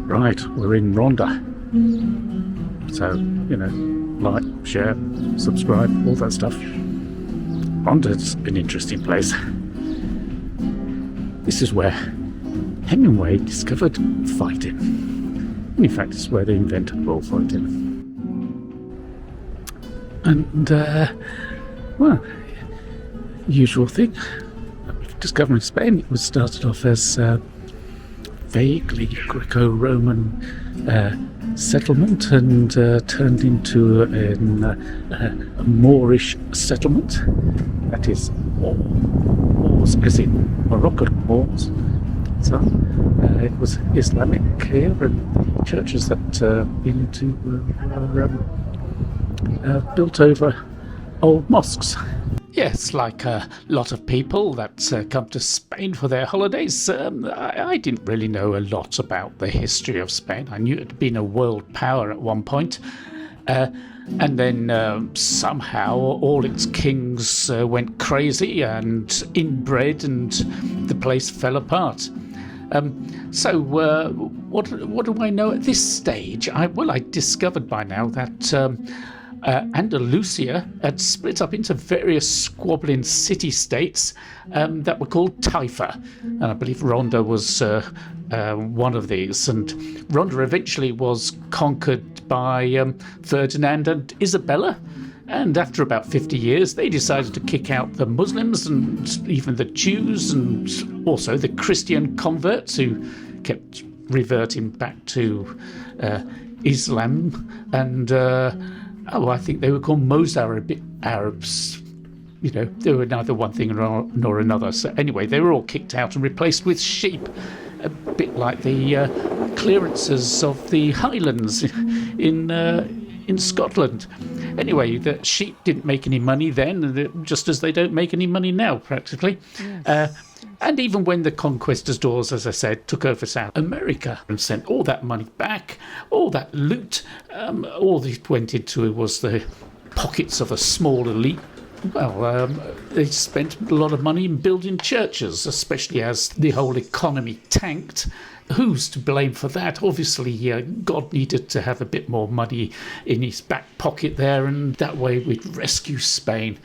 Right, we're in Ronda. So, like, share, subscribe, all that stuff. Ronda's an interesting place. This is where Hemmingway discovered fighting. In fact, it's where they invented bullfighting. And, well, usual thing. Discovering Spain, it was started off as vaguely Greco-Roman settlement and turned into a Moorish settlement. That is, Moors, as in Moroccan Moors. So it was Islamic here, and the churches that been to were built over old mosques. Yes, like a lot of people that come to Spain for their holidays, I didn't really know a lot about the history of Spain. I knew it had been a world power at one point, and then somehow all its kings went crazy and inbred, and the place fell apart. So what do I know at this stage? I discovered by now that Andalusia had split up into various squabbling city-states that were called Taifa, and I believe Ronda was one of these. And Ronda eventually was conquered by Ferdinand and Isabella, and after about 50 years they decided to kick out the Muslims and even the Jews and also the Christian converts who kept reverting back to Islam, and I think they were called Mozarabic Arabs. They were neither one thing nor another. So anyway, they were all kicked out and replaced with sheep, a bit like the clearances of the Highlands in Scotland. Anyway, the sheep didn't make any money then, just as they don't make any money now, practically. Yes. And even when the conquistadors, as I said, took over South America and sent all that money back, all that loot, all that went into it was the pockets of a small elite. Well, they spent a lot of money in building churches, especially as the whole economy tanked. Who's to blame for that? Obviously, God needed to have a bit more money in his back pocket there, and that way we'd rescue Spain.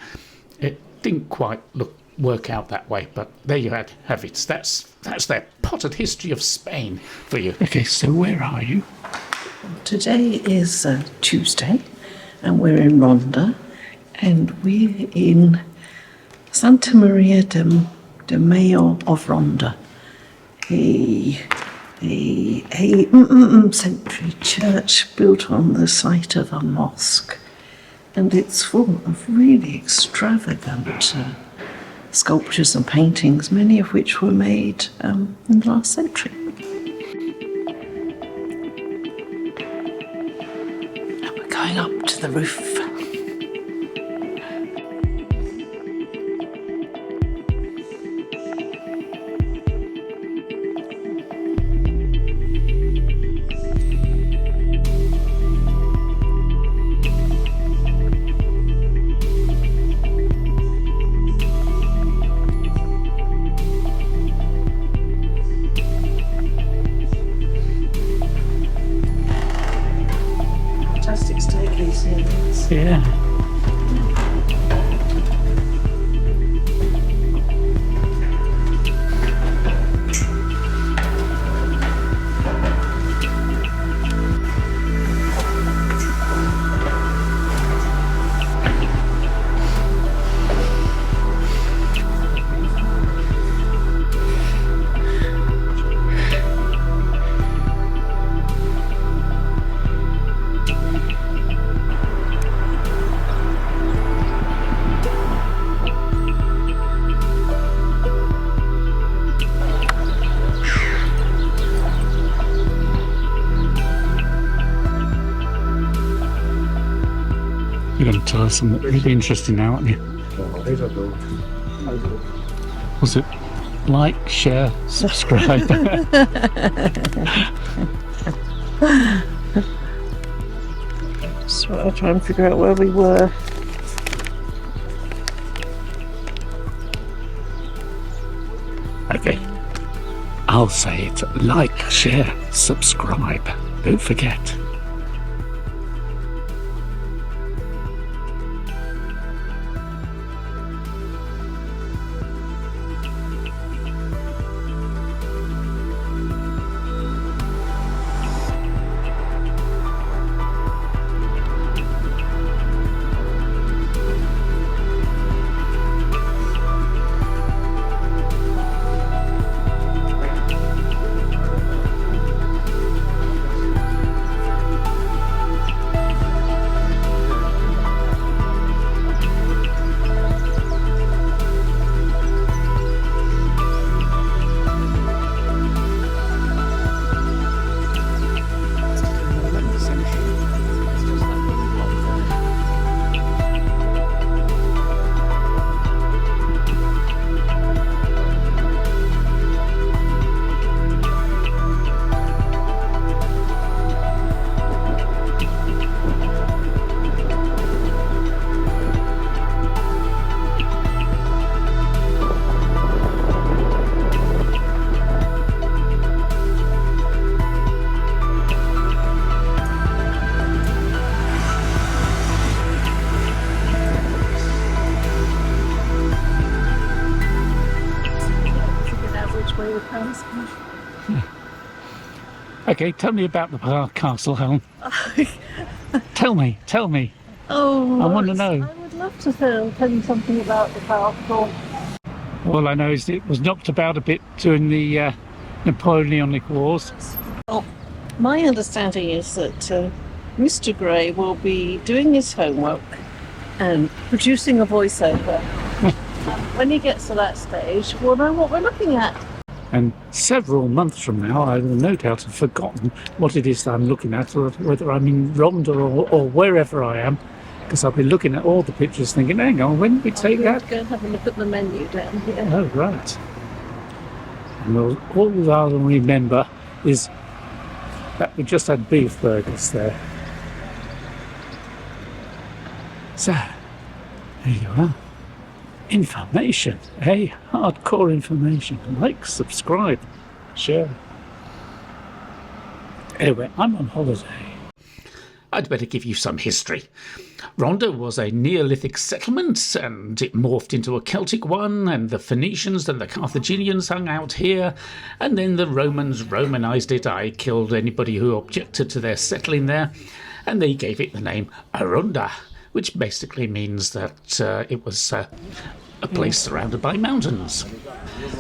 It didn't quite work out that way, but there you have it. That's their potted history of Spain for you. Okay, so where are you? Today is Tuesday, and we're in Ronda, and we're in Santa Maria de Mayo of Ronda, a century church built on the site of a mosque, and it's full of really extravagant sculptures and paintings, many of which were made in the last century. And we're going up to the roof. Yeah. You're going to tell us something really interesting now, aren't you? Was it like, share, subscribe? So I'll try and figure out where we were. I'll say it. Like, share, subscribe. Don't forget. Okay, tell me about the castle, Helen. Tell me. Oh, I want to know. I would love to tell you something about the castle. All I know is it was knocked about a bit during the Napoleonic Wars. Oh, my understanding is that Mr. Gray will be doing his homework and producing a voiceover. And when he gets to that stage, we'll know what we're looking at. And several months from now, I will no doubt have forgotten what it is that I'm looking at, or whether I'm in Ronda or wherever I am, because I'll be looking at all the pictures thinking, hang on, when did we take that? Go and have a look at the menu down here. Oh, right. And all I'll remember is that we just had beef burgers there. So, there you are. Information, hey, hardcore information. Like, subscribe, share. Anyway, I'm on holiday. I'd better give you some history. Ronda was a neolithic settlement, and it morphed into a Celtic one, and the Phoenicians and the Carthaginians hung out here, and then the Romans Romanized it. I killed anybody who objected to their settling there, and they gave it the name Ronda, which basically means that it was a place surrounded by mountains.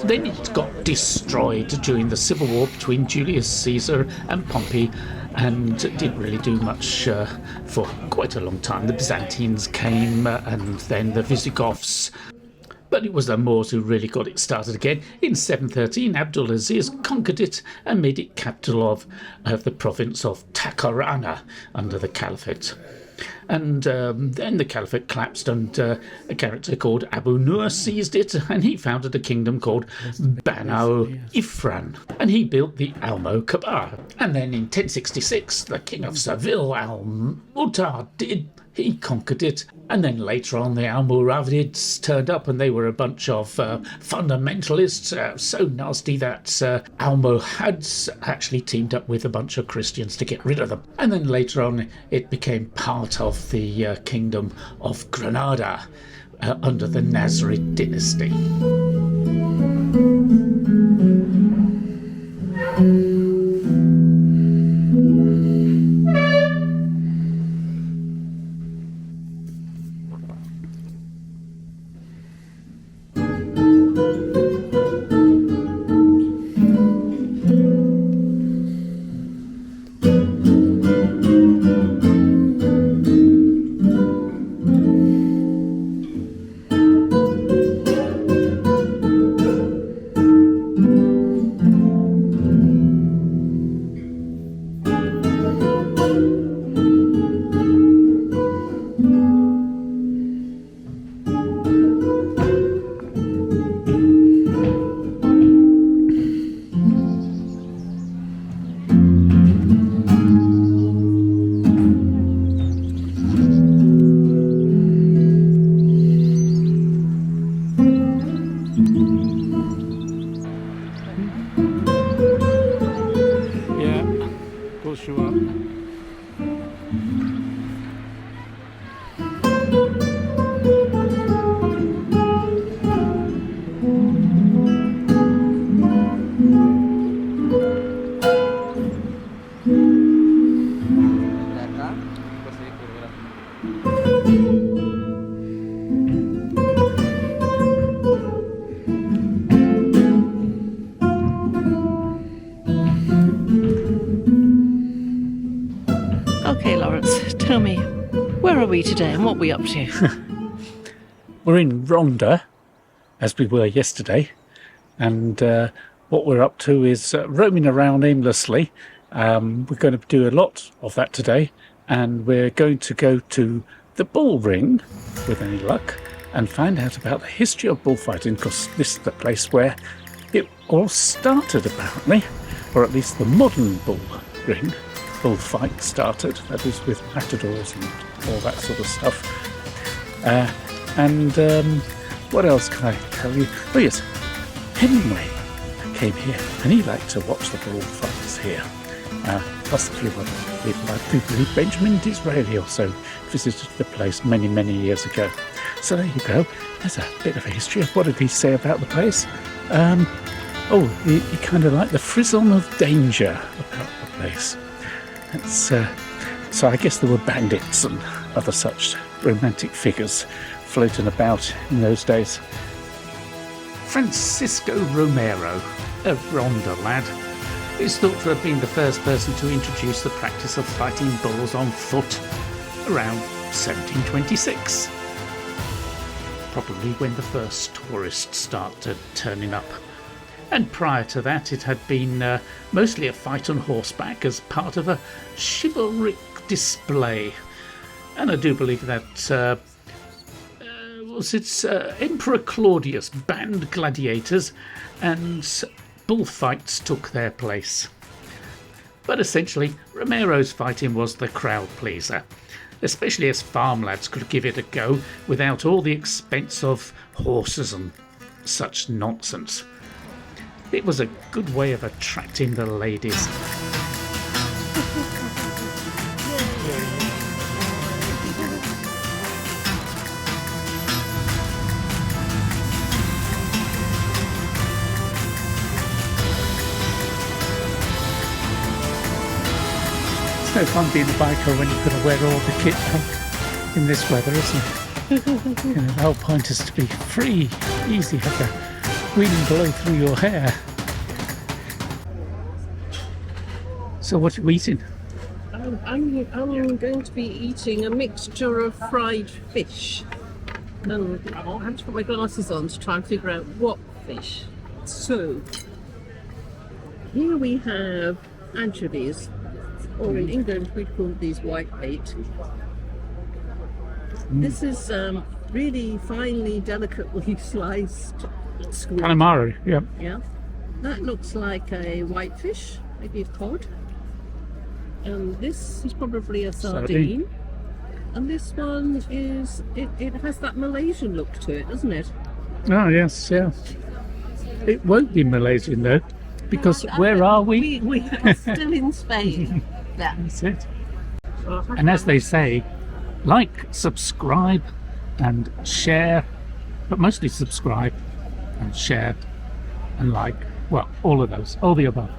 Then it got destroyed during the civil war between Julius Caesar and Pompey, and didn't really do much for quite a long time. The Byzantines came, and then the Visigoths. But it was the Moors who really got it started again. In 713, Abdulaziz conquered it and made it capital of the province of Takarana under the caliphate. And then the caliphate collapsed, and a character called Abu Nur seized it, and he founded a kingdom called Banu Ifran, and he built the Almokabar. And then in 1066, the king of Seville, Al-Mu'tadid, he conquered it. And then later on, the Almoravids turned up, and they were a bunch of fundamentalists, so nasty that Almohads actually teamed up with a bunch of Christians to get rid of them. And then later on, it became part of the kingdom of Granada under the Nasrid dynasty. we today and what are we up to? We're in Ronda, as we were yesterday, and what we're up to is roaming around aimlessly. We're going to do a lot of that today, and we're going to go to the bull ring, with any luck, and find out about the history of bullfighting, because this is the place where it all started, apparently, or at least the modern bullfight started, that is with matadors and all that sort of stuff. What else can I tell you? Oh yes, Hemmingway came here and he liked to watch the bullfights here. Plus a few other people, I do believe Benjamin Disraeli also visited the place many, many years ago. So there you go, there's a bit of a history of what did he say about the place. He kind of liked the frisson of danger about the place. So I guess there were bandits and other such romantic figures floating about in those days. Francisco Romero, a Ronda lad, is thought to have been the first person to introduce the practice of fighting bulls on foot around 1726. Probably when the first tourists started turning up. And prior to that, it had been mostly a fight on horseback as part of a chivalric display. And I do believe that Emperor Claudius banned gladiators and bullfights took their place. But essentially, Romero's fighting was the crowd pleaser, especially as farm lads could give it a go without all the expense of horses and such nonsense. It was a good way of attracting the ladies. It's no fun being a biker when you're going to wear all the kit in this weather, isn't it? The whole point is to be free, easy, have the wind blow through your hair. So what are you eating? I'm going to be eating a mixture of fried fish. And I have to put my glasses on to try and figure out what fish. So, here we have anchovies, or in England we call these whitebait. This is really finely, delicately sliced squid. Calamari, yeah. Yeah. That looks like a whitefish, maybe a cod. And this is probably a sardine. And this one is, it has that Malaysian look to it, doesn't it? Oh, yes, yeah. It won't be Malaysian, though, because where are we? We are still in Spain. Yeah. That's it. And as they say, like, subscribe, and share, but mostly subscribe and share and like, well, all of those, all the above.